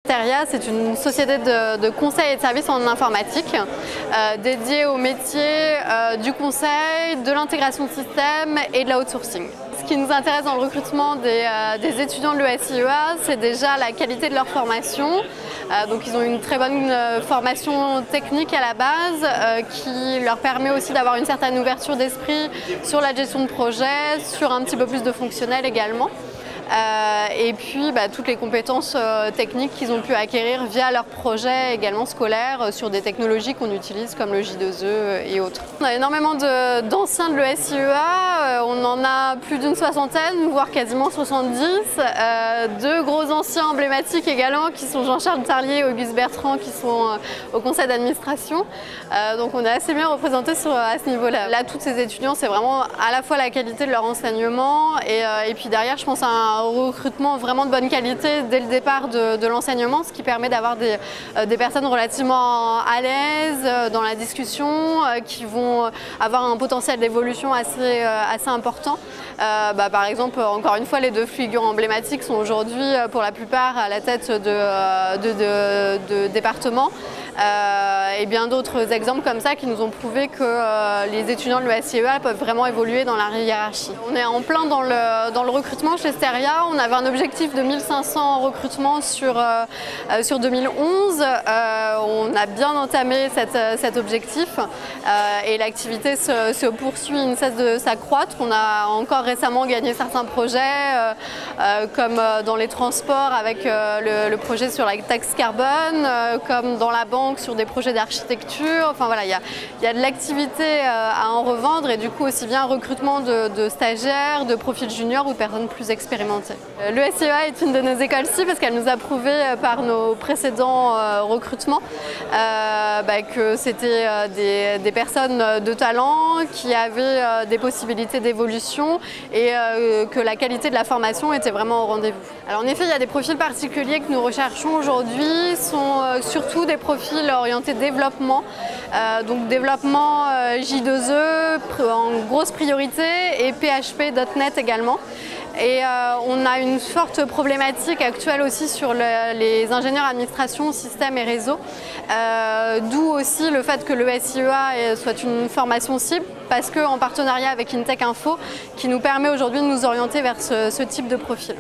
Steria, c'est une société de conseil et de services en informatique dédiée au métier du conseil, de l'intégration de systèmes et de l'outsourcing. Ce qui nous intéresse dans le recrutement des étudiants de l'ESIEA, c'est déjà la qualité de leur formation. Donc ils ont une très bonne formation technique à la base qui leur permet aussi d'avoir une certaine ouverture d'esprit sur la gestion de projet, sur un petit peu plus de fonctionnel également. Et puis toutes les compétences techniques qu'ils ont pu acquérir via leurs projets également scolaires sur des technologies qu'on utilise comme le J2E et autres. On a énormément d'anciens de l'ESIEA, on en a plus d'une soixantaine, voire quasiment 70. Deux gros anciens emblématiques également qui sont Jean-Charles Tarlier et Auguste Bertrand qui sont au conseil d'administration. Donc on est assez bien représentés à ce niveau-là. Là, tous ces étudiants, c'est vraiment à la fois la qualité de leur enseignement et puis derrière, je pense à un recrutement vraiment de bonne qualité dès le départ de l'enseignement, ce qui permet d'avoir des personnes relativement à l'aise dans la discussion, qui vont avoir un potentiel d'évolution assez important. Par exemple, encore une fois, les deux figures emblématiques sont aujourd'hui pour la plupart à la tête de départements. Et bien d'autres exemples comme ça qui nous ont prouvé que les étudiants de l'ESIEA peuvent vraiment évoluer dans la hiérarchie. On est en plein dans le recrutement chez Steria. On avait un objectif de 1500 recrutements sur 2011. On a bien entamé cet objectif et l'activité se poursuit, ne cesse de s'accroître. On a encore récemment gagné certains projets comme dans les transports avec le projet sur la taxe carbone, comme dans la banque sur des projets d'architecture. Enfin voilà, il y a de l'activité à en revendre et du coup aussi bien un recrutement de stagiaires, de profils juniors ou de personnes plus expérimentées. L'ESIEA est une de nos écoles cibles parce qu'elle nous a prouvé par nos précédents recrutements que c'était des personnes de talent qui avaient des possibilités d'évolution et que la qualité de la formation était vraiment au rendez-vous. Alors en effet, il y a des profils particuliers que nous recherchons aujourd'hui, sont surtout des profils orientés développement, donc développement J2E en grosse priorité et PHP.NET également. Et on a une forte problématique actuelle aussi sur les ingénieurs administration, système et réseau, d'où aussi le fait que l'ESIEA soit une formation cible, parce qu'en partenariat avec Intech Info, qui nous permet aujourd'hui de nous orienter vers ce type de profil.